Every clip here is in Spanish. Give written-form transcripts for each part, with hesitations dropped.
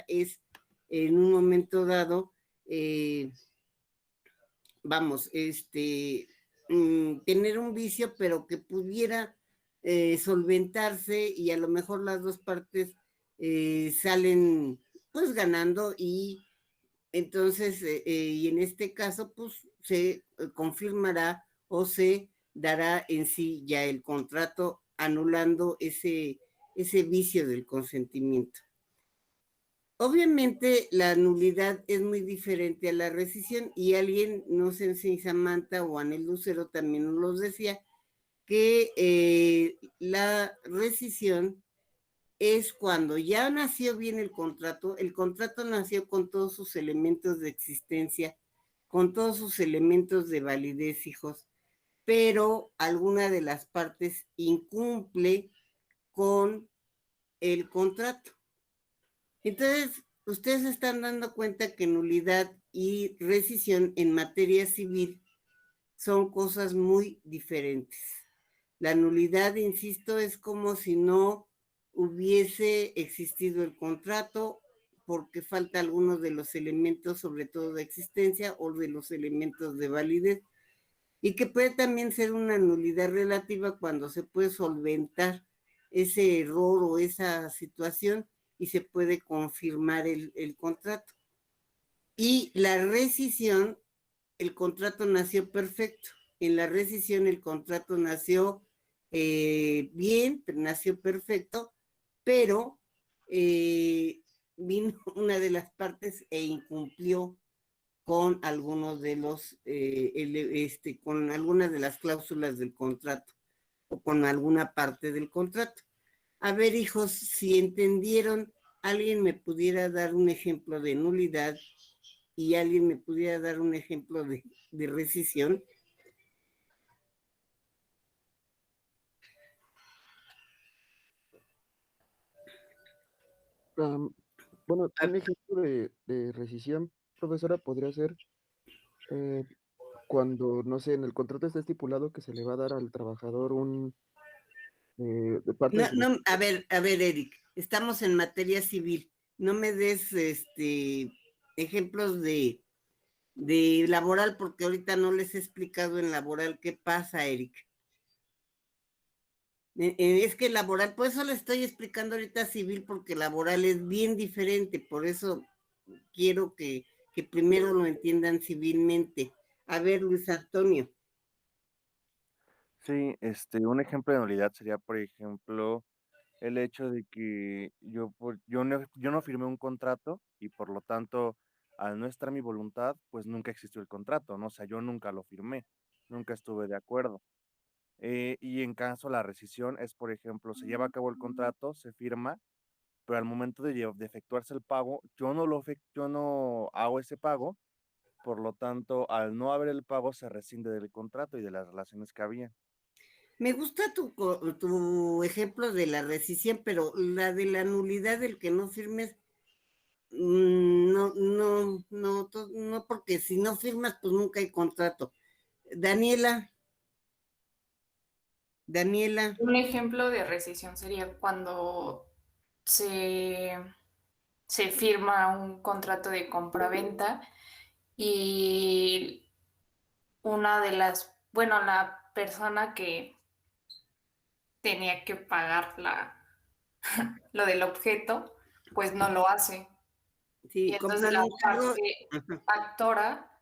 es en un momento dado, tener un vicio, pero que pudiera solventarse y a lo mejor las dos partes salen pues ganando y entonces, y en este caso, pues se confirmará o se dará en sí ya el contrato anulando ese vicio del consentimiento. Obviamente la nulidad es muy diferente a la rescisión y alguien, no sé si Samantha o Anel Lucero también nos los decía, que la rescisión es cuando ya nació bien el contrato nació con todos sus elementos de existencia, con todos sus elementos de validez, hijos, pero alguna de las partes incumple con el contrato. Entonces, ustedes se están dando cuenta que nulidad y rescisión en materia civil son cosas muy diferentes. La nulidad, insisto, es como si no hubiese existido el contrato porque falta algunos de los elementos, sobre todo de existencia o de los elementos de validez, y que puede también ser una nulidad relativa cuando se puede solventar ese error o esa situación y se puede confirmar el contrato. Y la rescisión, el contrato nació perfecto. En la rescisión el contrato nació bien, nació perfecto, pero vino una de las partes e incumplió con algunos de los, con algunas de las cláusulas del contrato o con alguna parte del contrato. A ver, hijos, si entendieron, alguien me pudiera dar un ejemplo de nulidad y alguien me pudiera dar un ejemplo de rescisión. Bueno, un ejemplo de rescisión, profesora, podría ser eh, cuando, no sé, en el contrato está estipulado que se le va a dar al trabajador de parte No, de su... no, a ver, Eric, estamos en materia civil. No me des ejemplos de laboral porque ahorita no les he explicado en laboral qué pasa, Eric. Es que laboral, por eso le estoy explicando ahorita civil, porque laboral es bien diferente, por eso quiero que primero lo entiendan civilmente. A ver, Luis Antonio. Sí, un ejemplo de nulidad sería, por ejemplo, el hecho de que yo no firmé un contrato y por lo tanto, al no estar mi voluntad, pues nunca existió el contrato, ¿no? O sea, yo nunca lo firmé, nunca estuve de acuerdo. Y en caso la rescisión es, por ejemplo, se lleva a cabo el contrato, se firma, pero al momento de efectuarse el pago, yo no hago ese pago, por lo tanto, al no haber el pago, se rescinde del contrato y de las relaciones que había. Me gusta tu ejemplo de la rescisión, pero la de la nulidad del que no firmes, no, porque si no firmas, pues nunca hay contrato. Daniela, Daniela, Un ejemplo de rescisión sería cuando se, se firma un contrato de compraventa y bueno, la persona que tenía que pagar lo del objeto, pues no lo hace. Y sí, entonces compran la un carro. parte Ajá, actora,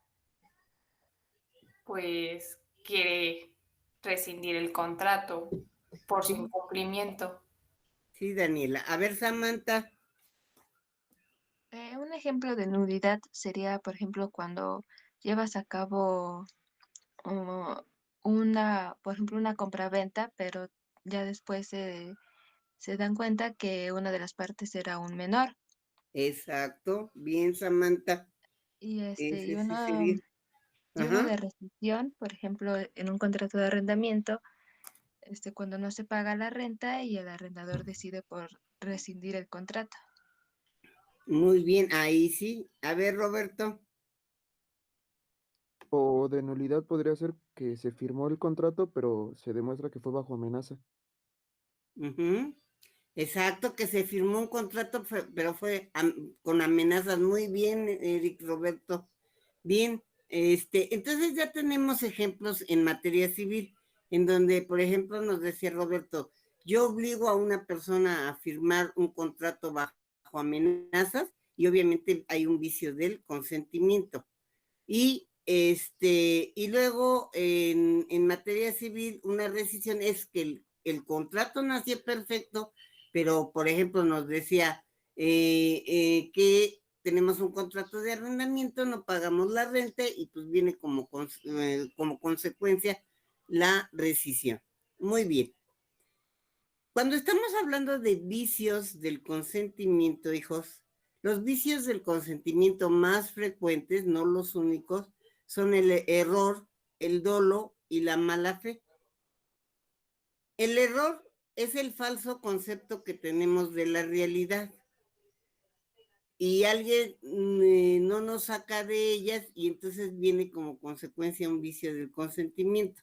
pues quiere rescindir el contrato por su sí, incumplimiento. sí, Daniela. A ver, Samantha. Un ejemplo de nulidad sería, por ejemplo, cuando llevas a cabo por ejemplo, una compraventa, pero ya después se dan cuenta que una de las partes era un menor. Exacto, bien, Samantha. Y Ese y sí uno, sería. y uno Ajá. de rescisión, por ejemplo, en un contrato de arrendamiento, cuando no se paga la renta y el arrendador decide por rescindir el contrato. Muy bien, ahí sí. A ver, Roberto. O de nulidad podría ser que se firmó el contrato, pero se demuestra que fue bajo amenaza. Ujú. Exacto, que se firmó un contrato, pero fue con amenazas. Muy bien, Eric Roberto. Bien, entonces ya tenemos ejemplos en materia civil, en donde, por ejemplo, nos decía Roberto, yo obligo a una persona a firmar un contrato bajo amenazas y obviamente hay un vicio del consentimiento. Y luego en materia civil, una rescisión es que el contrato nació perfecto, pero por ejemplo nos decía que tenemos un contrato de arrendamiento, no pagamos la renta y pues viene como consecuencia la rescisión. Muy bien. Cuando estamos hablando de vicios del consentimiento, hijos, los vicios del consentimiento más frecuentes, no los únicos, son el error, el dolo y la mala fe. El error es el falso concepto que tenemos de la realidad y alguien no nos saca de ellas y entonces viene como consecuencia un vicio del consentimiento.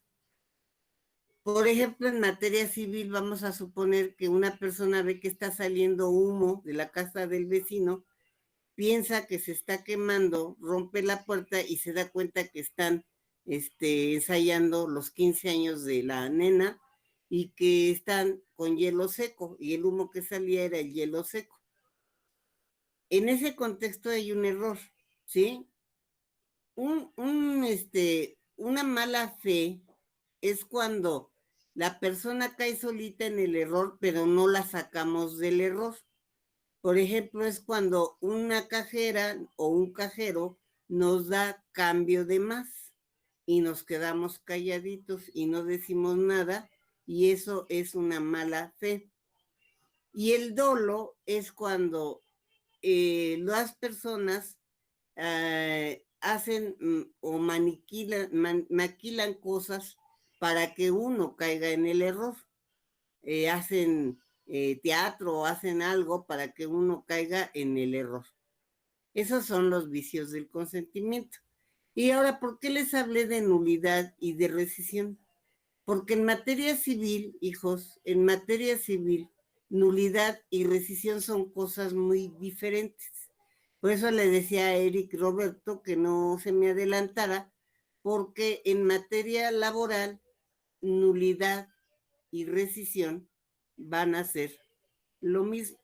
Por ejemplo, en materia civil vamos a suponer que una persona ve que está saliendo humo de la casa del vecino, piensa que se está quemando, rompe la puerta y se da cuenta que están ensayando los 15 años de la nena y que están con hielo seco y el humo que salía era el hielo seco. En ese contexto hay un error, ¿sí? Una mala fe es cuando la persona cae solita en el error, pero no la sacamos del error. Por ejemplo, es cuando una cajera o un cajero nos da cambio de más y nos quedamos calladitos y no decimos nada y eso es una mala fe. Y el dolo es cuando las personas hacen o maquilan cosas para que uno caiga en el error. Hacen teatro o hacen algo para que uno caiga en el error. Esos son los vicios del consentimiento. Y ahora, ¿por qué les hablé de nulidad y de rescisión? Porque en materia civil, hijos, en materia civil, nulidad y rescisión son cosas muy diferentes. Por eso le decía a Eric Roberto que no se me adelantara, porque en materia laboral, nulidad y rescisión van a ser lo mismo.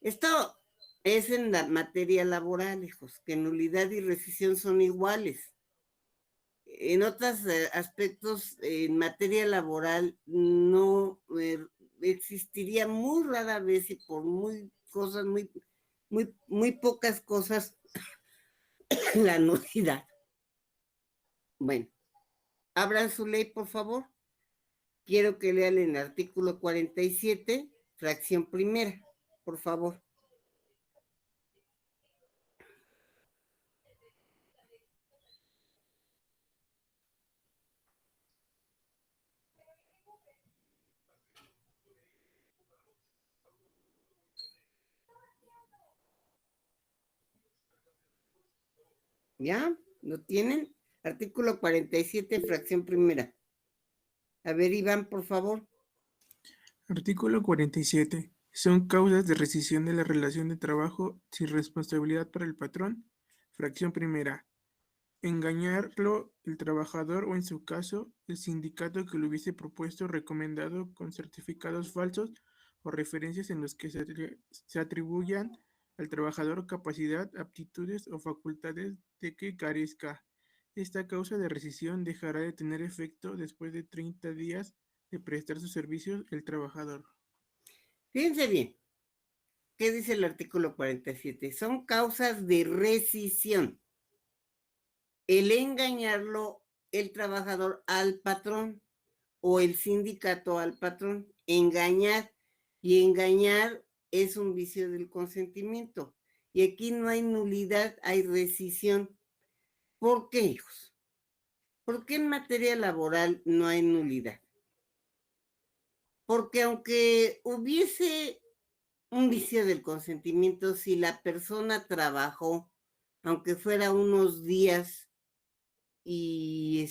Esto es en la materia laboral, hijos, que nulidad y rescisión son iguales. En otros aspectos, en materia laboral, no existiría muy rara vez y por muy pocas cosas la nulidad. Bueno, abran su ley, por favor. Quiero que lean el artículo 47, fracción primera, por favor. ¿Ya? ¿Lo tienen? Artículo 47, fracción primera. A ver, Iván, por favor. Artículo 47. Son causas de rescisión de la relación de trabajo sin responsabilidad para el patrón. Fracción primera. Engañarlo el trabajador o en su caso el sindicato que lo hubiese propuesto recomendado con certificados falsos o referencias en los que se atribuyan al trabajador capacidad, aptitudes o facultades de que carezca. Esta causa de rescisión dejará de tener efecto después de 30 días de prestar sus servicios el trabajador. Fíjense bien. ¿Qué dice el artículo 47? Son causas de rescisión. El engañarlo el trabajador al patrón o el sindicato al patrón. Engañar. Y engañar es un vicio del consentimiento. Y aquí no hay nulidad, hay rescisión. ¿Por qué, hijos? ¿Por qué en materia laboral no hay nulidad? Porque aunque hubiese un vicio del consentimiento, si la persona trabajó, aunque fuera unos días, y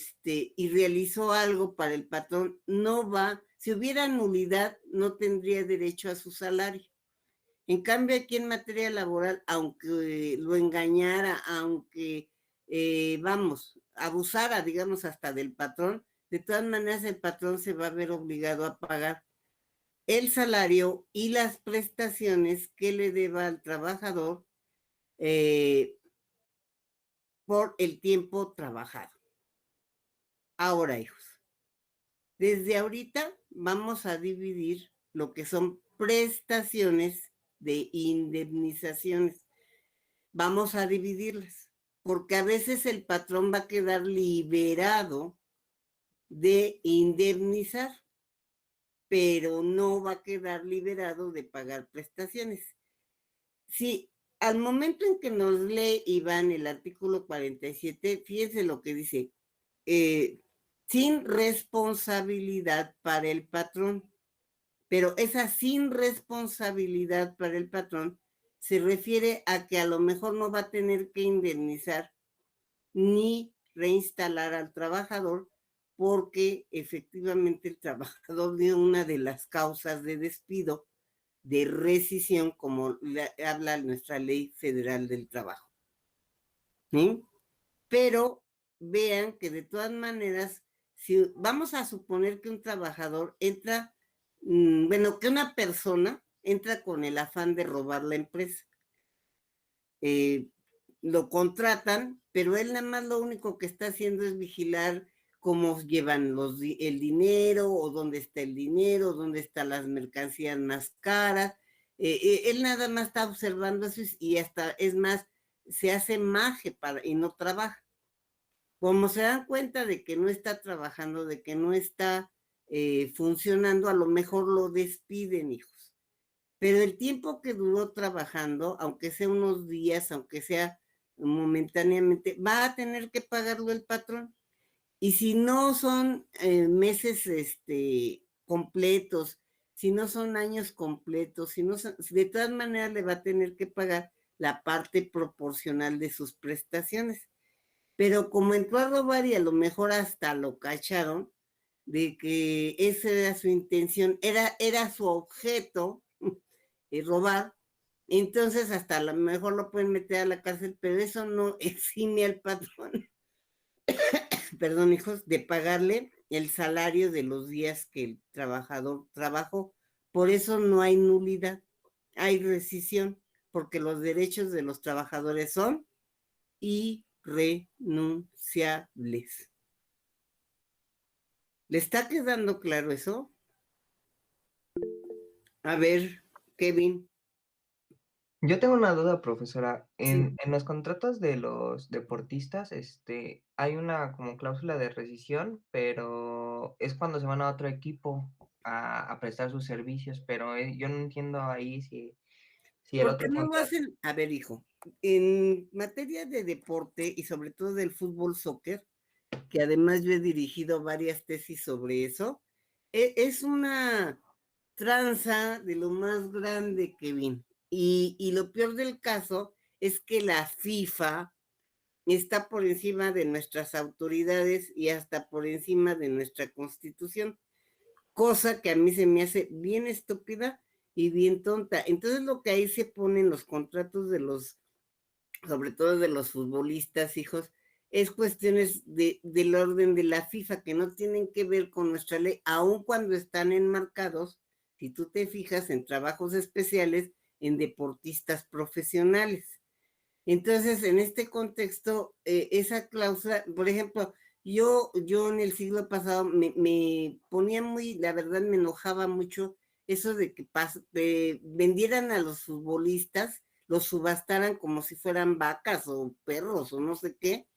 realizó algo para el patrón, no va, Si hubiera nulidad, no tendría derecho a su salario. En cambio, aquí en materia laboral, aunque lo engañara, aunque, abusara, digamos, hasta del patrón, de todas maneras el patrón se va a ver obligado a pagar el salario y las prestaciones que le deba al trabajador por el tiempo trabajado. Ahora, hijos, desde ahorita vamos a dividir lo que son prestaciones de indemnizaciones. Vamos a dividirlas, porque a veces el patrón va a quedar liberado de indemnizar, pero no va a quedar liberado de pagar prestaciones. Sí, al momento en que nos lee Iván el artículo 47, fíjense lo que dice, sin responsabilidad para el patrón, pero esa sin responsabilidad para el patrón se refiere a que a lo mejor no va a tener que indemnizar ni reinstalar al trabajador porque efectivamente el trabajador dio una de las causas de despido, de rescisión, como habla nuestra ley federal del trabajo. ¿Sí? Pero vean que de todas maneras, si vamos a suponer que un trabajador entra, que una persona entra con el afán de robar la empresa. Lo contratan, pero él nada más lo único que está haciendo es vigilar cómo llevan el dinero, o dónde está el dinero, dónde están las mercancías más caras. Él nada más está observando eso y hasta, es más, se hace maje y no trabaja. Como se dan cuenta de que no está trabajando, de que no está funcionando, a lo mejor lo despiden, hijos. Pero el tiempo que duró trabajando, aunque sea unos días, aunque sea momentáneamente, va a tener que pagarlo el patrón. Y si no son meses completos, si no son años completos, de todas maneras le va a tener que pagar la parte proporcional de sus prestaciones. Pero como entró a robar y a lo mejor hasta lo cacharon de que esa era su intención, era su objeto, robar, entonces hasta a lo mejor lo pueden meter a la cárcel, pero eso no exime al patrón, perdón, hijos, de pagarle el salario de los días que el trabajador trabajó. Por eso no hay nulidad, hay rescisión, porque los derechos de los trabajadores son irrenunciables. ¿Le está quedando claro eso? A ver, Kevin. Yo tengo una duda, profesora. Sí. En los contratos de los deportistas, hay una como cláusula de rescisión, pero es cuando se van a otro equipo a prestar sus servicios, pero yo no entiendo ahí si el ¿Por qué otro no lo contrato... hacen? A ver, hijo, en materia de deporte y sobre todo del fútbol soccer, que además yo he dirigido varias tesis sobre eso, es una tranza de lo más grande, Kevin. Y lo peor del caso es que la FIFA está por encima de nuestras autoridades y hasta por encima de nuestra Constitución, cosa que a mí se me hace bien estúpida y bien tonta. Entonces lo que ahí se pone en los contratos de sobre todo de los futbolistas, hijos, es cuestiones del orden de la FIFA que no tienen que ver con nuestra ley, aun cuando están enmarcados, si tú te fijas, en trabajos especiales en deportistas profesionales. Entonces, en este contexto, esa cláusula, por ejemplo, yo en el siglo pasado me ponía la verdad me enojaba mucho eso de que vendieran a los futbolistas, los subastaran como si fueran vacas o perros o no sé qué,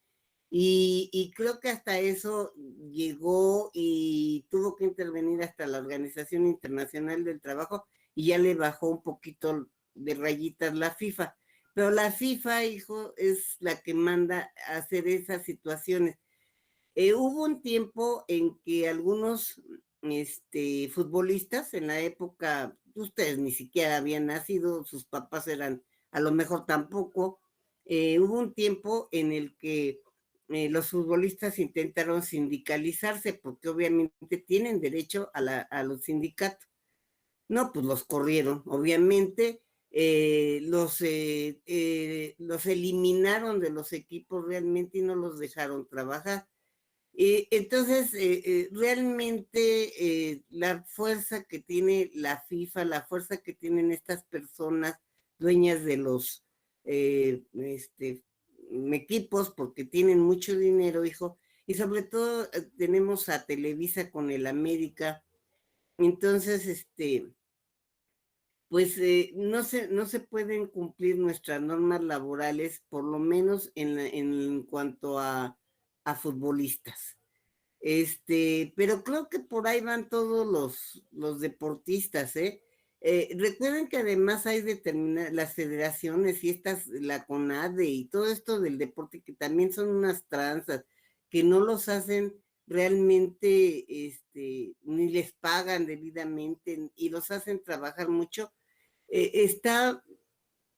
y creo que hasta eso llegó y tuvo que intervenir hasta la Organización Internacional del Trabajo y ya le bajó un poquito de rayitas la FIFA. Pero la FIFA, hijo, es la que manda a hacer esas situaciones. Hubo un tiempo en que algunos futbolistas, en la época, ustedes ni siquiera habían nacido, sus papás eran, a lo mejor tampoco, hubo un tiempo en el que los futbolistas intentaron sindicalizarse porque obviamente tienen derecho a los sindicatos. No, pues los corrieron, obviamente, los eliminaron de los equipos realmente y no los dejaron trabajar. Entonces, realmente la fuerza que tiene la FIFA, la fuerza que tienen estas personas dueñas de los equipos, porque tienen mucho dinero, hijo, y sobre todo tenemos a Televisa con el América. Entonces, pues no se pueden cumplir nuestras normas laborales, por lo menos en cuanto a futbolistas. Pero creo que por ahí van todos los deportistas, ¿eh? Recuerden que además hay determinadas, las federaciones y la CONADE y todo esto del deporte, que también son unas tranzas, que no los hacen realmente, ni les pagan debidamente y los hacen trabajar mucho. Está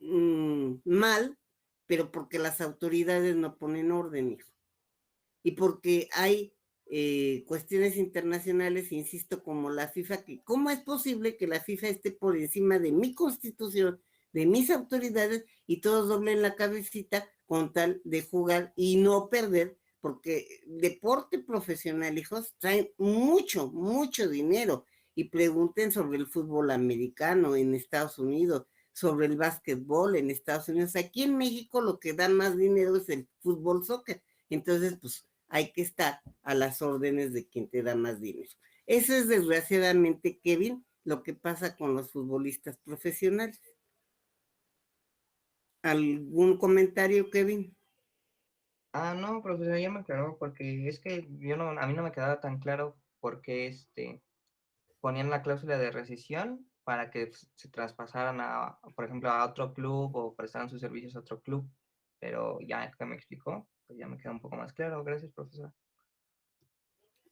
mal, pero porque las autoridades no ponen orden, hijo. Y porque hay cuestiones internacionales, insisto, como la FIFA, que ¿cómo es posible que la FIFA esté por encima de mi constitución, de mis autoridades, y todos doblen la cabecita con tal de jugar y no perder? Porque deporte profesional, hijos, traen mucho, mucho dinero. Y pregunten sobre el fútbol americano en Estados Unidos, sobre el básquetbol en Estados Unidos. Aquí en México lo que da más dinero es el fútbol soccer. Entonces, pues hay que estar a las órdenes de quien te da más dinero. Eso es desgraciadamente, Kevin, lo que pasa con los futbolistas profesionales. ¿Algún comentario, Kevin? No, profesor, ya me aclaró, porque es que a mí no me quedaba tan claro por qué ponían la cláusula de rescisión para que se traspasaran por ejemplo, a otro club o prestaran sus servicios a otro club. Pero ya que me explicó, pues ya me queda un poco más claro. Gracias, profesor.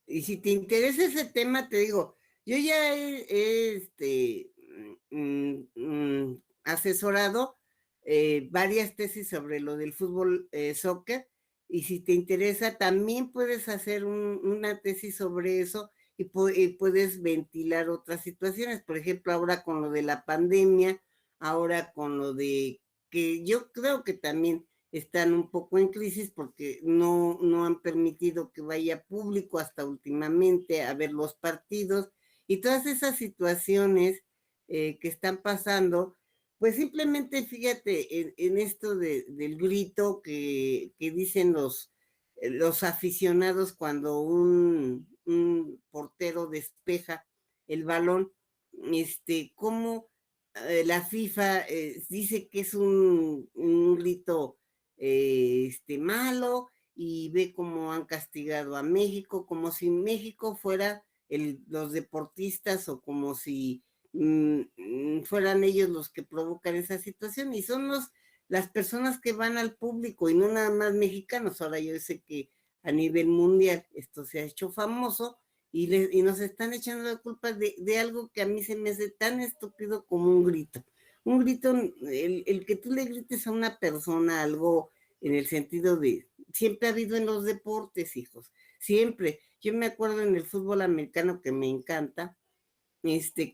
Y si te interesa ese tema, te digo, yo ya he asesorado varias tesis sobre lo del fútbol soccer, y si te interesa, también puedes hacer una tesis sobre eso y puedes ventilar otras situaciones. Por ejemplo, ahora con lo de la pandemia, ahora con lo de que yo creo que también están un poco en crisis porque no han permitido que vaya público hasta últimamente a ver los partidos, y todas esas situaciones que están pasando, pues simplemente fíjate en esto del grito que dicen los aficionados cuando un portero despeja el balón, cómo la FIFA dice que es un grito malo, y ve cómo han castigado a México, como si México fuera los deportistas, o como si fueran ellos los que provocan esa situación, y son las personas que van al público y no nada más mexicanos. Ahora yo sé que a nivel mundial esto se ha hecho famoso, y nos están echando la culpa de algo que a mí se me hace tan estúpido como un grito. Un grito, el que tú le grites a una persona algo en el sentido de, siempre ha habido en los deportes, hijos, siempre. Yo me acuerdo en el fútbol americano, que me encanta,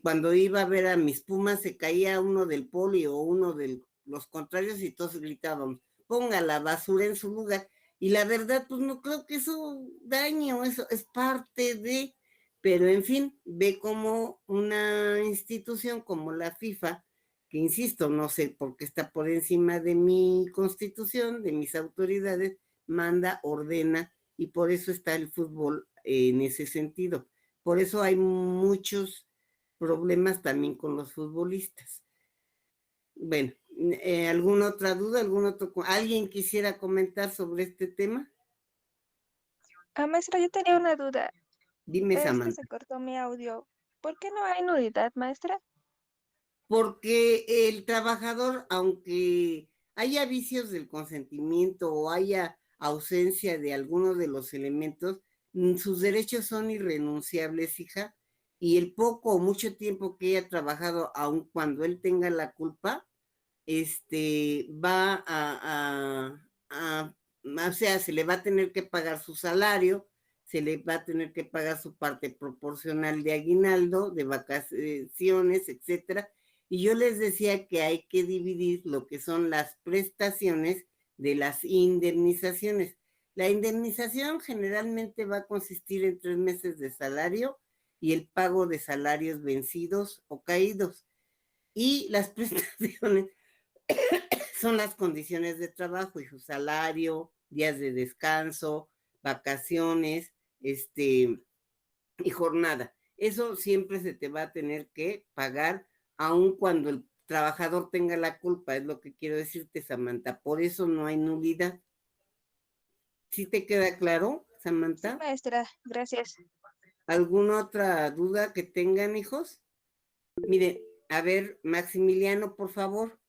cuando iba a ver a mis Pumas, se caía uno del poli o uno de los contrarios y todos gritábamos, ponga la basura en su lugar. Y la verdad, pues no creo que eso dañe, o eso es parte de, pero en fin, ve como una institución como la FIFA, que insisto, no sé por qué está por encima de mi constitución, de mis autoridades, manda, ordena, y por eso está el fútbol en ese sentido. Por eso hay muchos problemas también con los futbolistas. Bueno, ¿alguna otra duda? ¿Alguien quisiera comentar sobre este tema? Maestra, yo tenía una duda. Dime, Es que Samantha. se cortó mi audio. ¿Por qué no hay nulidad, maestra? Porque el trabajador, aunque haya vicios del consentimiento o haya ausencia de alguno de los elementos, sus derechos son irrenunciables, hija, y el poco o mucho tiempo que haya trabajado, aun cuando él tenga la culpa, va a o sea, se le va a tener que pagar su salario, se le va a tener que pagar su parte proporcional de aguinaldo, de vacaciones, etcétera. Y yo les decía que hay que dividir lo que son las prestaciones de las indemnizaciones. La indemnización generalmente va a consistir en 3 meses de salario y el pago de salarios vencidos o caídos. Y las prestaciones son las condiciones de trabajo y su salario, días de descanso, vacaciones, y jornada. Eso siempre se te va a tener que pagar, aun cuando el trabajador tenga la culpa, es lo que quiero decirte, Samantha. Por eso no hay nulidad. ¿Sí te queda claro, Sí, Samantha? maestra, gracias. ¿Alguna otra duda que tengan, hijos? Mire, a ver, Maximiliano, por favor.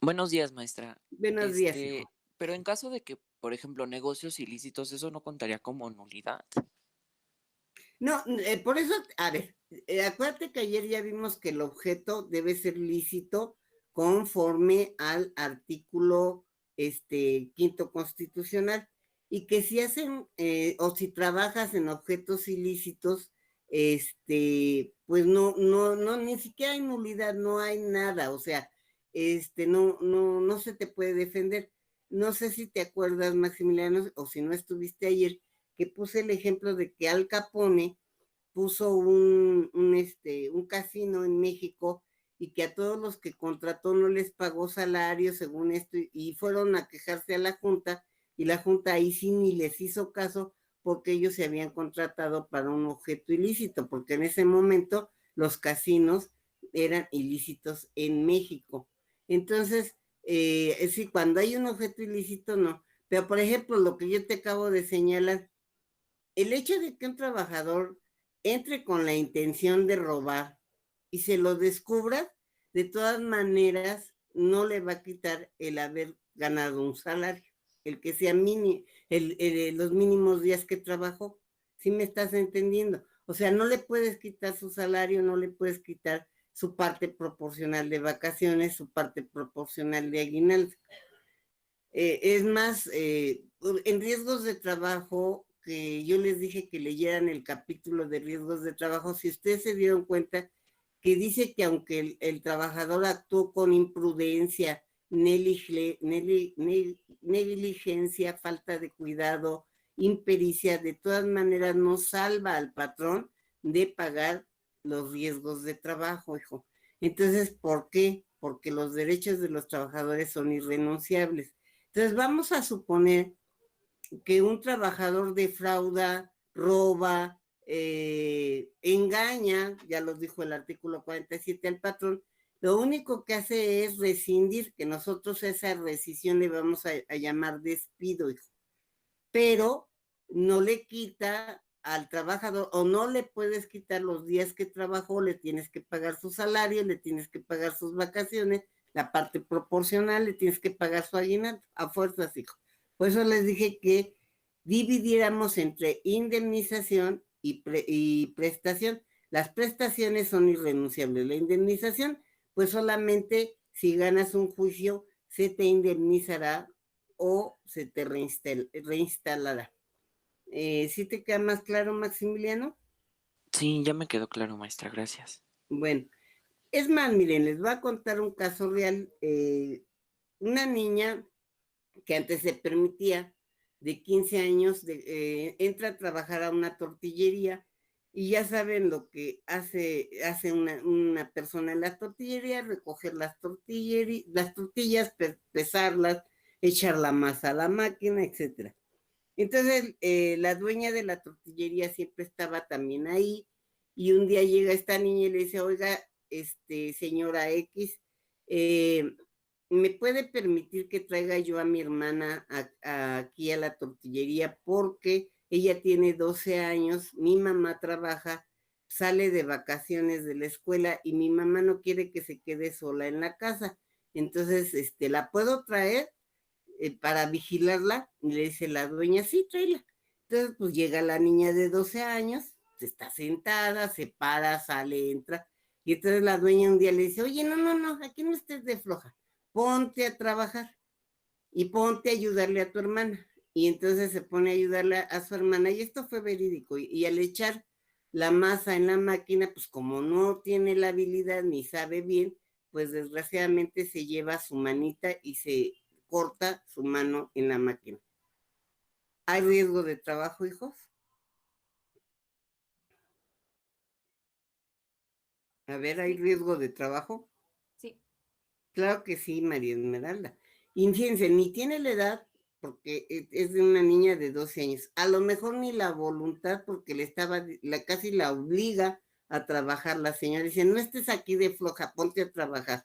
Buenos días, maestra. Buenos días, hijo. Pero en caso de que, por ejemplo, negocios ilícitos, ¿eso no contaría como nulidad? No, por eso, a ver, acuérdate que ayer ya vimos que el objeto debe ser lícito conforme al artículo quinto constitucional, y que si hacen o si trabajas en objetos ilícitos, pues no, ni siquiera hay nulidad, no hay nada, o sea, no se te puede defender. No sé si te acuerdas, Maximiliano, o si no estuviste ayer, que puse el ejemplo de que Al Capone puso un casino en México y que a todos los que contrató no les pagó salario según esto, y fueron a quejarse a la Junta, y la Junta ahí sí ni les hizo caso porque ellos se habían contratado para un objeto ilícito, porque en ese momento los casinos eran ilícitos en México. Entonces, sí, cuando hay un objeto ilícito, no. Pero, por ejemplo, lo que yo te acabo de señalar, el hecho de que un trabajador entre con la intención de robar y se lo descubra, de todas maneras no le va a quitar el haber ganado un salario, el que sea los mínimos días que trabajó. ¿Sí me estás entendiendo? O sea, no le puedes quitar su salario, no le puedes quitar su parte proporcional de vacaciones, su parte proporcional de aguinaldo. Es más, en riesgos de trabajo, que yo les dije que leyeran el capítulo de riesgos de trabajo, si ustedes se dieron cuenta que dice que aunque el trabajador actuó con imprudencia, negligencia, falta de cuidado, impericia, de todas maneras no salva al patrón de pagar los riesgos de trabajo, hijo. Entonces, ¿por qué? Porque los derechos de los trabajadores son irrenunciables. Entonces, vamos a suponer que un trabajador defrauda, roba, engaña, ya lo dijo el artículo 47 al patrón, lo único que hace es rescindir, que nosotros esa rescisión le vamos a llamar despido, hijo. Pero no le quita al trabajador, o no le puedes quitar los días que trabajó, le tienes que pagar su salario, le tienes que pagar sus vacaciones, la parte proporcional, le tienes que pagar su aguinaldo, a fuerzas, hijo. Por eso les dije que dividiéramos entre indemnización y prestación. Las prestaciones son irrenunciables. La indemnización, pues solamente si ganas un juicio, se te indemnizará o se te reinstalará. ¿Sí te queda más claro, Maximiliano? Sí, ya me quedó claro, maestra, gracias. Bueno, es más, miren, les voy a contar un caso real. Una niña que antes se permitía, de 15 años, entra a trabajar a una tortillería, y ya saben lo que hace una persona en la tortillería: recoger las tortillas, pesarlas, echar la masa a la máquina, etcétera. Entonces, la dueña de la tortillería siempre estaba también ahí, y un día llega esta niña y le dice: oiga, señora X, ¿me puede permitir que traiga yo a mi hermana aquí a la tortillería? Porque ella tiene 12 años, mi mamá trabaja, sale de vacaciones de la escuela y mi mamá no quiere que se quede sola en la casa. Entonces, ¿la puedo traer para vigilarla? Y le dice la dueña: sí, tráela. Entonces, pues llega la niña de 12 años, está sentada, se para, sale, entra. Y entonces la dueña un día le dice: oye, no, aquí no estés de floja, ponte a trabajar y ponte a ayudarle a tu hermana. y entonces se pone a ayudarle a su hermana, y esto fue verídico, y al echar la masa en la máquina, pues como no tiene la habilidad ni sabe bien, pues desgraciadamente se lleva su manita y se corta su mano en la máquina. ¿Hay riesgo de trabajo, hijos? A ver, ¿hay riesgo de trabajo? Sí. Claro que sí, María Esmeralda. Y fíjense, ni tiene la edad, porque es de una niña de 12 años. A lo mejor ni la voluntad, porque casi la obliga a trabajar la señora. Dice, no estés aquí de floja, ponte a trabajar.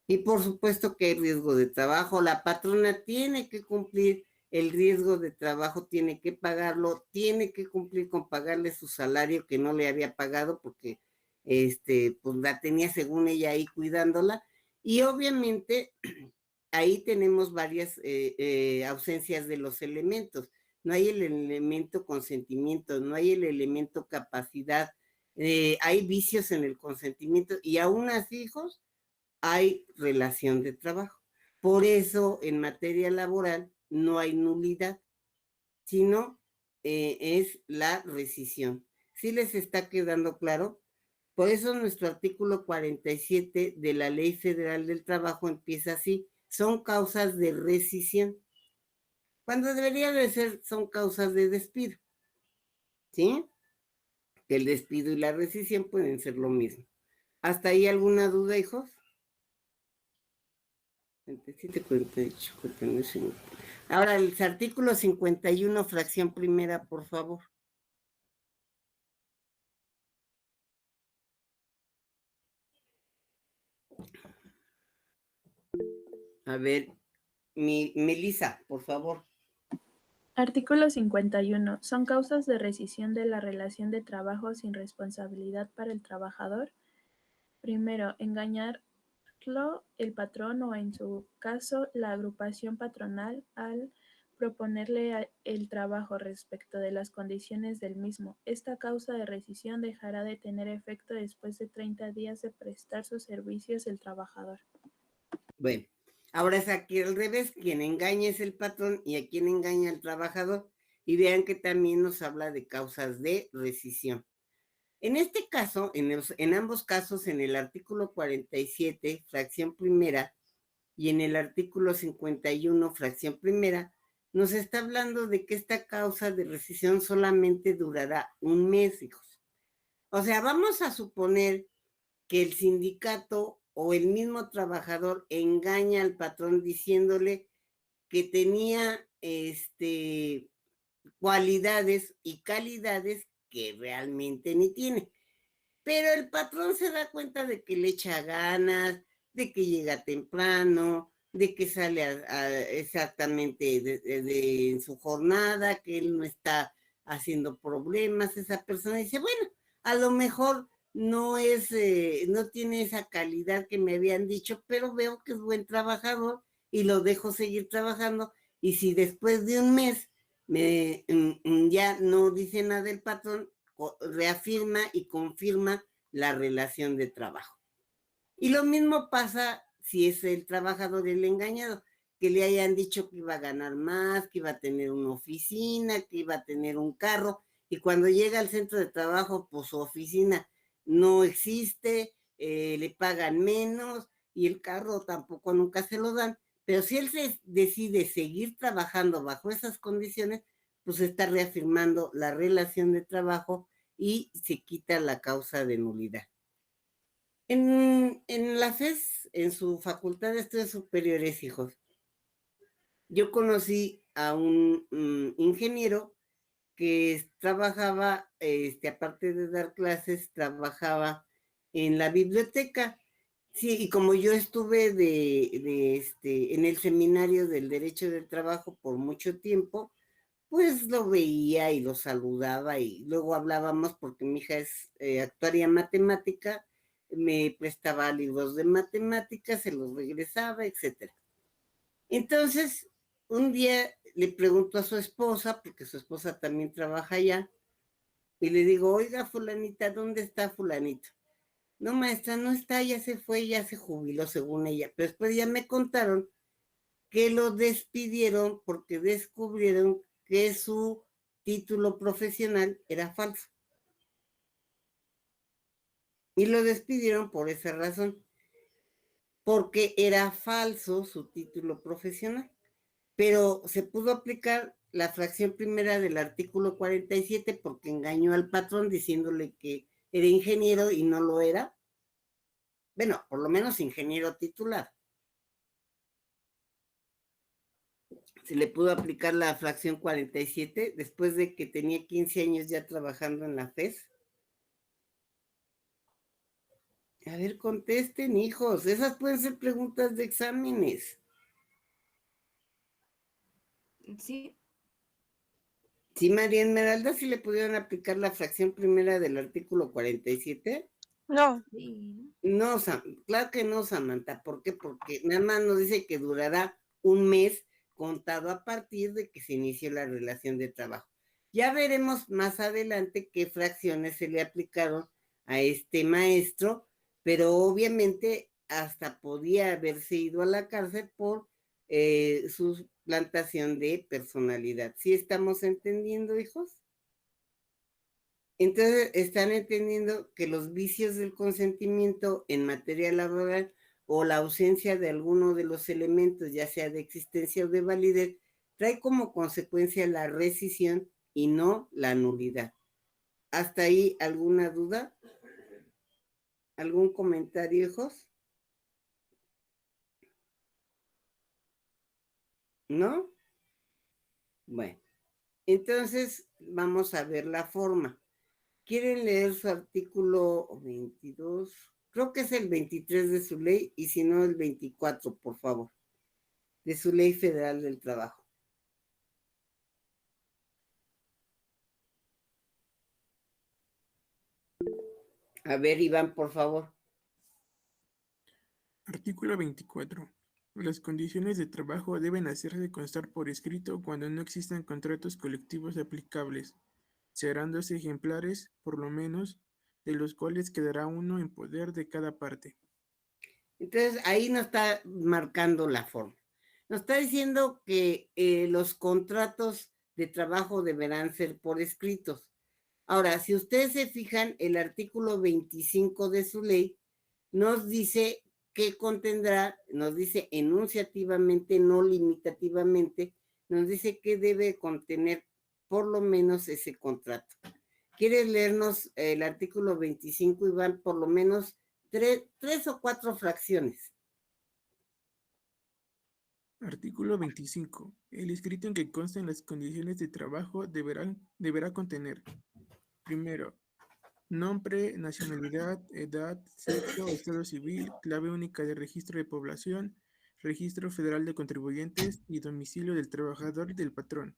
Y por supuesto que hay riesgo de trabajo. La patrona tiene que cumplir el riesgo de trabajo, tiene que pagarlo, tiene que cumplir con pagarle su salario que no le había pagado porque pues la tenía según ella ahí cuidándola. Y obviamente ahí tenemos varias ausencias de los elementos. No hay el elemento consentimiento, no hay el elemento capacidad, hay vicios en el consentimiento y aún así, hijos, hay relación de trabajo. Por eso en materia laboral no hay nulidad, sino es la rescisión. ¿Sí les está quedando claro? Por eso nuestro artículo 47 de la Ley Federal del Trabajo empieza así, son causas de rescisión, cuando debería de ser son causas de despido, ¿sí? Que el despido y la rescisión pueden ser lo mismo. ¿Hasta ahí alguna duda, hijos? 47, 48, 49, 50. Ahora, el artículo 51, fracción primera, por favor. A ver, Melissa, por favor. Artículo 51. Son causas de rescisión de la relación de trabajo sin responsabilidad para el trabajador. Primero, engañarlo el patrón o, en su caso, la agrupación patronal al proponerle el trabajo respecto de las condiciones del mismo. Esta causa de rescisión dejará de tener efecto después de 30 días de prestar sus servicios el trabajador. Bueno, ahora es aquí al revés, quien engaña es el patrón y a quien engaña el trabajador. Y vean que también nos habla de causas de rescisión. En este caso, en ambos casos, en el artículo 47, fracción primera, y en el artículo 51, fracción primera, nos está hablando de que esta causa de rescisión solamente durará un mes, hijos. O sea, vamos a suponer que el sindicato o el mismo trabajador engaña al patrón diciéndole que tenía cualidades y calidades que realmente ni tiene. Pero el patrón se da cuenta de que le echa ganas, de que llega temprano, de que sale exactamente en su jornada, que él no está haciendo problemas. Esa persona dice, bueno, a lo mejor no tiene esa calidad que me habían dicho, pero veo que es buen trabajador y lo dejo seguir trabajando. Y si después de un mes ya no dice nada el patrón, reafirma y confirma la relación de trabajo. Y lo mismo pasa si es el trabajador el engañado, que le hayan dicho que iba a ganar más, que iba a tener una oficina, que iba a tener un carro, y cuando llega al centro de trabajo, pues su oficina no existe, le pagan menos y el carro tampoco nunca se lo dan. Pero si él decide seguir trabajando bajo esas condiciones, pues está reafirmando la relación de trabajo y se quita la causa de nulidad. En la FES, en su Facultad de Estudios Superiores, hijos, yo conocí a un ingeniero que trabajaba, aparte de dar clases, trabajaba en la biblioteca. Sí, y como yo estuve en el seminario del Derecho del Trabajo por mucho tiempo, pues lo veía y lo saludaba y luego hablábamos porque mi hija es actuaria matemática, me prestaba libros de matemáticas, se los regresaba, etc. Entonces, un día le pregunto a su esposa, porque su esposa también trabaja allá, y le digo, oiga, fulanita, ¿dónde está fulanito? No, maestra, no está, ya se fue, ya se jubiló según ella. Pero después ya me contaron que lo despidieron porque descubrieron que su título profesional era falso. Y lo despidieron por esa razón, porque era falso su título profesional. Pero se pudo aplicar la fracción primera del artículo 47 porque engañó al patrón diciéndole que era ingeniero y no lo era. Bueno, por lo menos ingeniero titular. Se le pudo aplicar la fracción 47 después de que tenía 15 años ya trabajando en la FES. A ver, contesten, hijos. Esas pueden ser preguntas de exámenes. Sí, Sí, María Esmeralda, sí le pudieron aplicar la fracción primera del artículo 47. No, sí. No, claro que no, Samantha. ¿Por qué? Porque nada más nos dice que durará un mes contado a partir de que se inició la relación de trabajo. Ya veremos más adelante qué fracciones se le aplicaron a este maestro, pero obviamente hasta podía haberse ido a la cárcel por su plantación de personalidad. ¿Sí estamos entendiendo, hijos? Entonces, están entendiendo que los vicios del consentimiento en materia laboral o la ausencia de alguno de los elementos, ya sea de existencia o de validez, trae como consecuencia la rescisión y no la nulidad. ¿Hasta ahí alguna duda? ¿Algún comentario, hijos? ¿No? Bueno, entonces vamos a ver la forma. ¿Quieren leer su artículo 22? Creo que es el 23 de su ley, y si no, el 24, por favor, de su ley federal del trabajo. A ver, Iván, por favor. Artículo 24. Las condiciones de trabajo deben hacerse constar por escrito cuando no existan contratos colectivos aplicables. Serán 2 ejemplares, por lo menos, de los cuales quedará uno en poder de cada parte. Entonces, ahí nos está marcando la forma. Nos está diciendo que los contratos de trabajo deberán ser por escritos. Ahora, si ustedes se fijan, el artículo 25 de su ley nos dice que contendrá, nos dice enunciativamente, no limitativamente, nos dice que debe contener por lo menos ese contrato. ¿Quieres leernos el artículo 25, Iván? Por lo menos tres o cuatro fracciones. Artículo 25. El escrito en que consten las condiciones de trabajo deberá contener, primero, nombre, nacionalidad, edad, sexo, estado civil, clave única de registro de población, registro federal de contribuyentes y domicilio del trabajador y del patrón.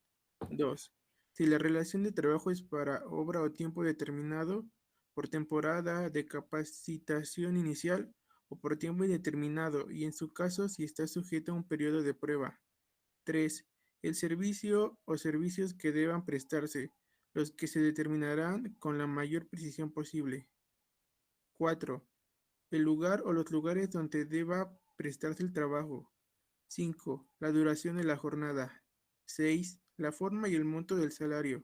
2. Si la relación de trabajo es para obra o tiempo determinado, por temporada de capacitación inicial o por tiempo indeterminado y en su caso si está sujeto a un periodo de prueba. 3. El servicio o servicios que deban prestarse, los que se determinarán con la mayor precisión posible. 4. El lugar o los lugares donde deba prestarse el trabajo. 5. La duración de la jornada. 6. La forma y el monto del salario.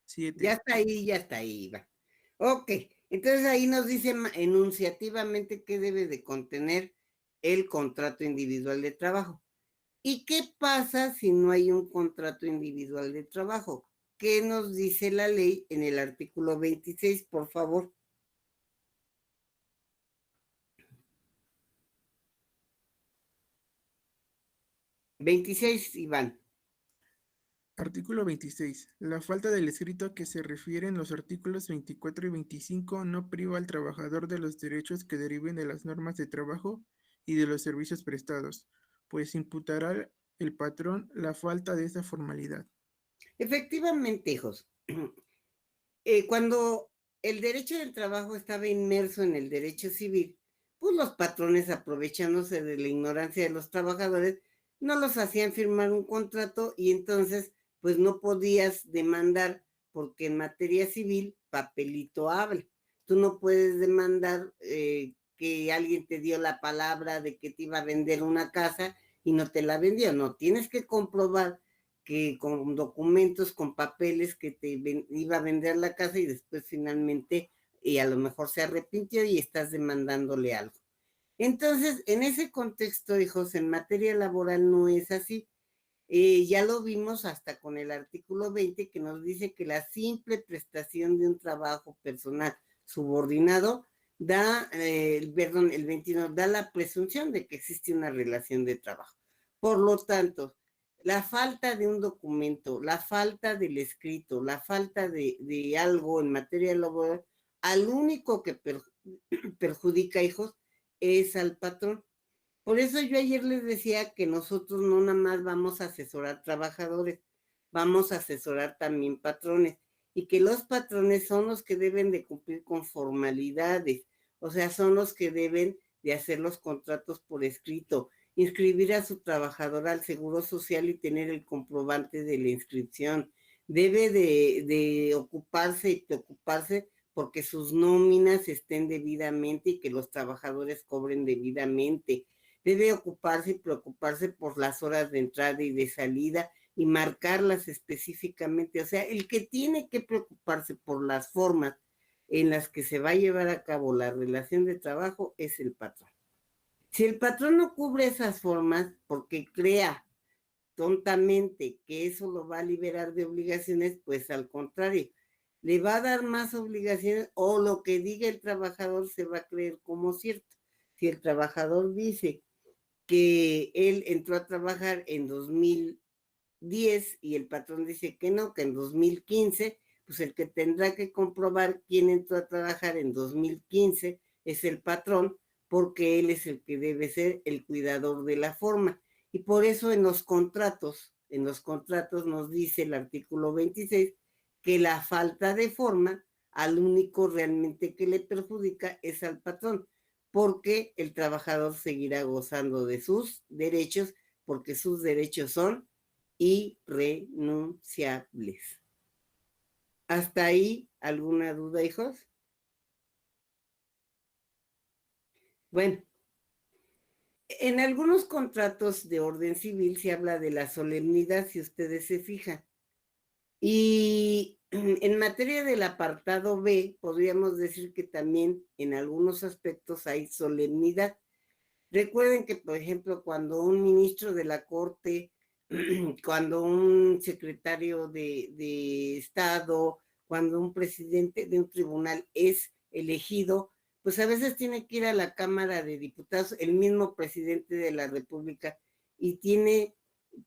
7. Ya está ahí, Iván. Ok, entonces ahí nos dice enunciativamente qué debe de contener el contrato individual de trabajo. ¿Y qué pasa si no hay un contrato individual de trabajo? ¿Qué nos dice la ley en el artículo 26, por favor? ¿26, Iván? Artículo 26. La falta del escrito a que se refieren los artículos 24 y 25 no priva al trabajador de los derechos que deriven de las normas de trabajo y de los servicios prestados, pues imputará el patrón la falta de esa formalidad. Efectivamente, hijos. Cuando el derecho del trabajo estaba inmerso en el derecho civil, pues los patrones, aprovechándose de la ignorancia de los trabajadores, no los hacían firmar un contrato y entonces pues no podías demandar porque en materia civil papelito habla. Tú no puedes demandar que alguien te dio la palabra de que te iba a vender una casa y no te la vendió. No, tienes que comprobar que con documentos, con papeles que iba a vender la casa y después finalmente a lo mejor se arrepintió y estás demandándole algo. Entonces, en ese contexto, hijos, en materia laboral no es así. Ya lo vimos hasta con el artículo 20 que nos dice que la simple prestación de un trabajo personal subordinado da, el 21, da la presunción de que existe una relación de trabajo. Por lo tanto, la falta de un documento, la falta del escrito, la falta de algo en materia laboral, al único que perjudica, hijos, es al patrón. Por eso yo ayer les decía que nosotros no nada más vamos a asesorar trabajadores, vamos a asesorar también patrones, y que los patrones son los que deben de cumplir con formalidades, o sea, son los que deben de hacer los contratos por escrito, inscribir a su trabajador al Seguro Social y tener el comprobante de la inscripción. Debe de ocuparse y preocuparse porque sus nóminas estén debidamente y que los trabajadores cobren debidamente. Debe ocuparse y preocuparse por las horas de entrada y de salida y marcarlas específicamente. O sea, el que tiene que preocuparse por las formas en las que se va a llevar a cabo la relación de trabajo es el patrón. Si el patrón no cubre esas formas porque crea tontamente que eso lo va a liberar de obligaciones, pues al contrario, le va a dar más obligaciones o lo que diga el trabajador se va a creer como cierto. Si el trabajador dice que él entró a trabajar en 2010 y el patrón dice que no, que en 2015, pues el que tendrá que comprobar quién entró a trabajar en 2015 es el patrón, porque él es el que debe ser el cuidador de la forma. Y por eso en los contratos nos dice el artículo 26 que la falta de forma al único realmente que le perjudica es al patrón, porque el trabajador seguirá gozando de sus derechos, porque sus derechos son irrenunciables. ¿Hasta ahí alguna duda, hijos? Bueno, en algunos contratos de orden civil se habla de la solemnidad, si ustedes se fijan. Y en materia del apartado B, podríamos decir que también en algunos aspectos hay solemnidad. Recuerden que, por ejemplo, cuando un ministro de la Corte, cuando un secretario de Estado, cuando un presidente de un tribunal es elegido, pues a veces tiene que ir a la Cámara de Diputados, el mismo presidente de la República, y tiene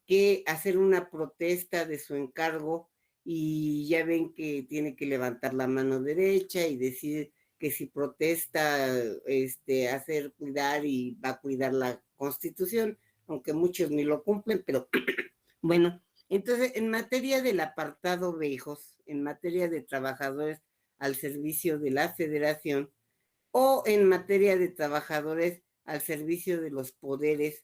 que hacer una protesta de su encargo, y ya ven que tiene que levantar la mano derecha y decir que si protesta, hacer cuidar y va a cuidar la Constitución, aunque muchos ni lo cumplen, pero bueno, entonces en materia del apartado B, hijos, en materia de trabajadores al servicio de la Federación o en materia de trabajadores al servicio de los poderes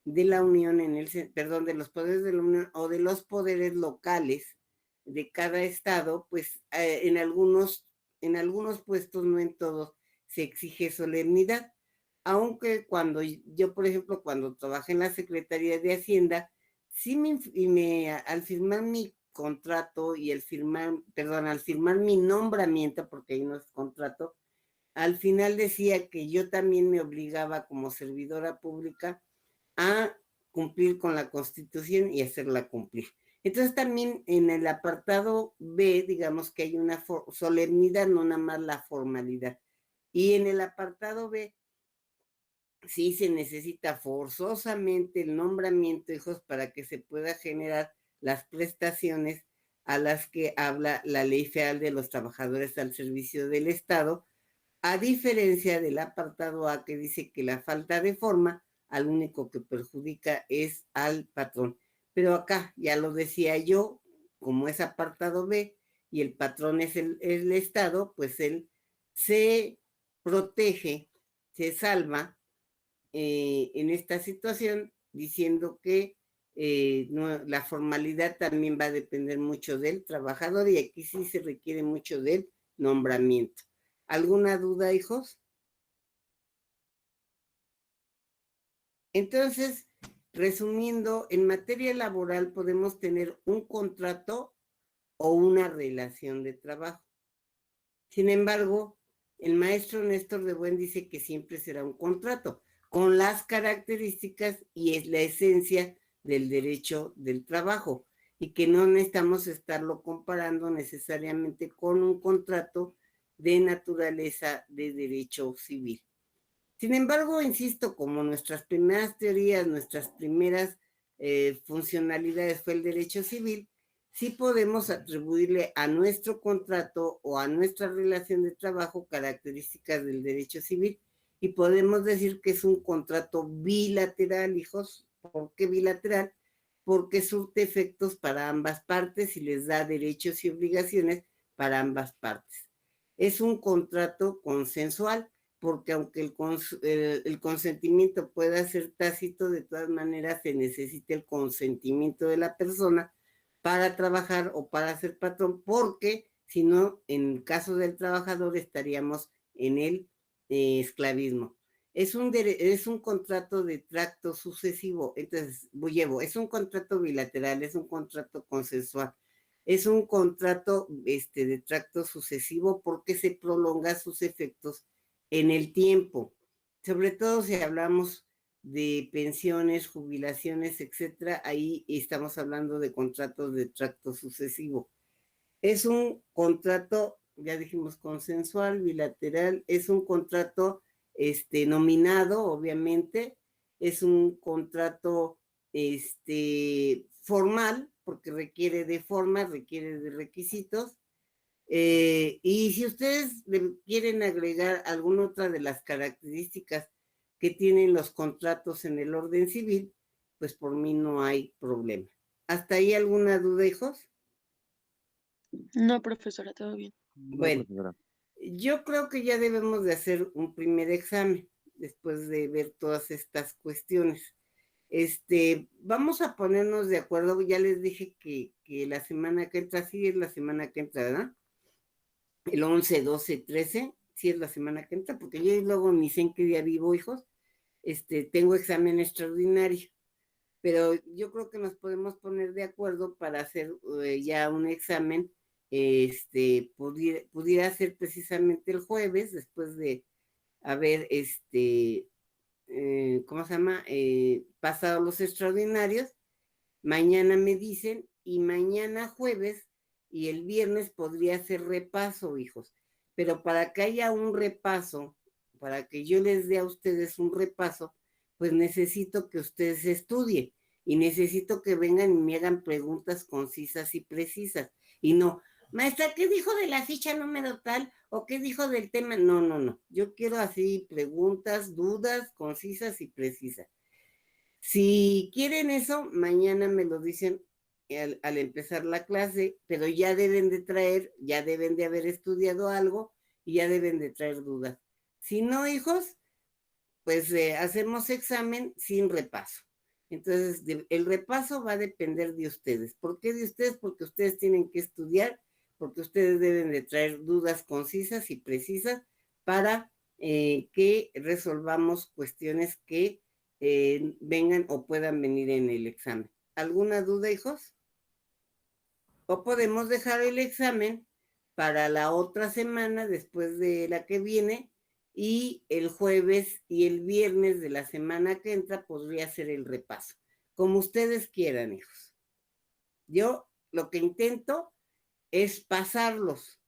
de la Unión, de los poderes de la Unión o de los poderes locales de cada estado, pues en algunos puestos, no en todos, se exige solemnidad, aunque cuando yo, por ejemplo, cuando trabajé en la Secretaría de Hacienda, sí al firmar mi contrato y al firmar mi nombramiento, porque ahí no es contrato, al final decía que yo también me obligaba como servidora pública a cumplir con la Constitución y hacerla cumplir. Entonces también en el apartado B, digamos que hay una solemnidad, no nada más la formalidad. Y en el apartado B, sí se necesita forzosamente el nombramiento, hijos, para que se pueda generar las prestaciones a las que habla la Ley Federal de los Trabajadores al Servicio del Estado, a diferencia del apartado A que dice que la falta de forma al único que perjudica es al patrón. Pero acá, ya lo decía yo, como es apartado B y el patrón es el Estado, pues él se protege, se salva en esta situación diciendo que la formalidad también va a depender mucho del trabajador y aquí sí se requiere mucho del nombramiento. ¿Alguna duda, hijos? Entonces, resumiendo, en materia laboral podemos tener un contrato o una relación de trabajo. Sin embargo, el maestro Néstor de Buen dice que siempre será un contrato, con las características y es la esencia del derecho del trabajo, y que no necesitamos estarlo comparando necesariamente con un contrato de naturaleza de derecho civil. Sin embargo, insisto, como nuestras primeras teorías, nuestras primeras funcionalidades fue el derecho civil, sí podemos atribuirle a nuestro contrato o a nuestra relación de trabajo características del derecho civil y podemos decir que es un contrato bilateral, hijos. ¿Por qué bilateral? Porque surte efectos para ambas partes y les da derechos y obligaciones para ambas partes. Es un contrato consensual, porque aunque el consentimiento pueda ser tácito, de todas maneras se necesita el consentimiento de la persona para trabajar o para ser patrón, porque si no, en caso del trabajador estaríamos en el esclavismo. Es un contrato de tracto sucesivo, entonces, es un contrato bilateral, es un contrato consensual, es un contrato de tracto sucesivo porque se prolonga sus efectos en el tiempo, sobre todo si hablamos de pensiones, jubilaciones, etcétera, ahí estamos hablando de contratos de tracto sucesivo. Es un contrato, ya dijimos, consensual, bilateral, es un contrato nominado, obviamente, es un contrato formal, porque requiere de forma, requiere de requisitos, y si ustedes le quieren agregar alguna otra de las características que tienen los contratos en el orden civil, pues por mí no hay problema. ¿Hasta ahí alguna duda, hijos? No, profesora, todo bien. Bueno, yo creo que ya debemos de hacer un primer examen después de ver todas estas cuestiones. Vamos a ponernos de acuerdo, ya les dije que la semana que entra, sí es la semana que entra, ¿verdad? El 11, 12, 13, sí es la semana que entra, porque yo luego ni sé en qué día vivo, hijos. Tengo examen extraordinario, pero yo creo que nos podemos poner de acuerdo para hacer ya un examen, pudiera ser precisamente el jueves, después de haber, ¿cómo se llama? Pasado los extraordinarios. Mañana me dicen, y mañana jueves y el viernes podría ser repaso, hijos. Pero para que haya un repaso, para que yo les dé a ustedes un repaso, pues necesito que ustedes estudien y necesito que vengan y me hagan preguntas concisas y precisas. Y no, maestra, ¿qué dijo de la ficha número tal? ¿O qué dijo del tema? No, no, no. Yo quiero así preguntas, dudas, concisas y precisas. Si quieren eso, mañana me lo dicen al empezar la clase, pero ya deben de traer, ya deben de haber estudiado algo y ya deben de traer dudas. Si no, hijos, pues hacemos examen sin repaso. Entonces, el repaso va a depender de ustedes. ¿Por qué de ustedes? Porque ustedes tienen que estudiar, porque ustedes deben de traer dudas concisas y precisas para que resolvamos cuestiones que vengan o puedan venir en el examen. ¿Alguna duda, hijos? O podemos dejar el examen para la otra semana, después de la que viene, y el jueves y el viernes de la semana que entra podría ser el repaso. Como ustedes quieran, hijos. Yo lo que intento es pasarlos,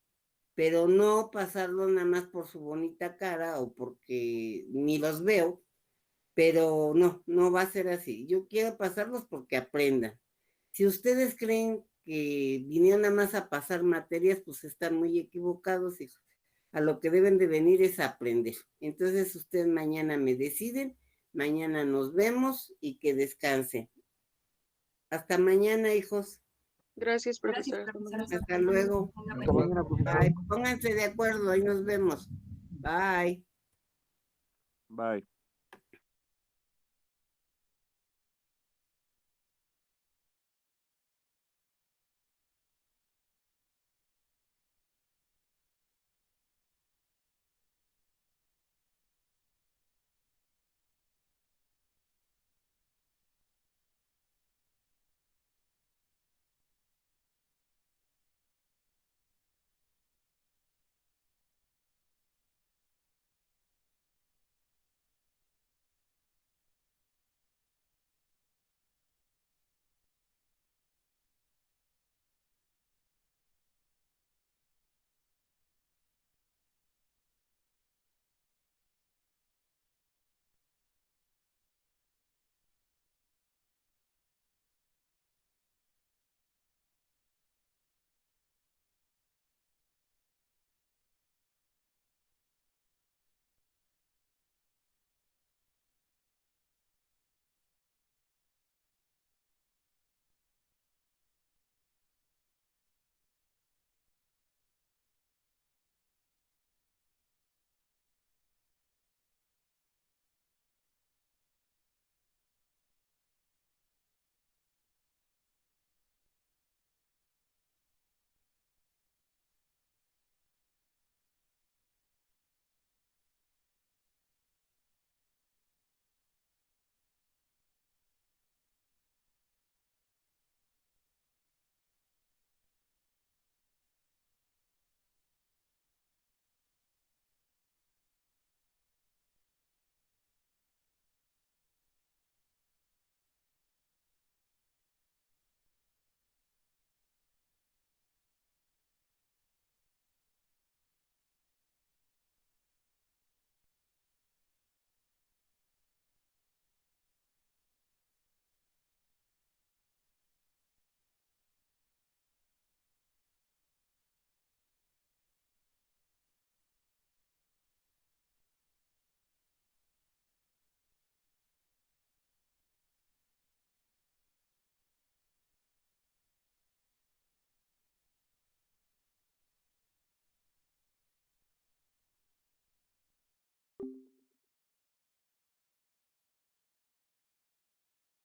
pero no pasarlos nada más por su bonita cara o porque ni los veo, pero no va a ser así. Yo quiero pasarlos porque aprendan. Si ustedes creen que vinieron nada más a pasar materias, pues están muy equivocados, hijos. A lo que deben de venir es a aprender. Entonces ustedes mañana me deciden, mañana nos vemos y que descansen. Hasta mañana, hijos. Gracias, profesora. Hasta luego. Bye. Pónganse de acuerdo, ahí nos vemos. Bye. Bye.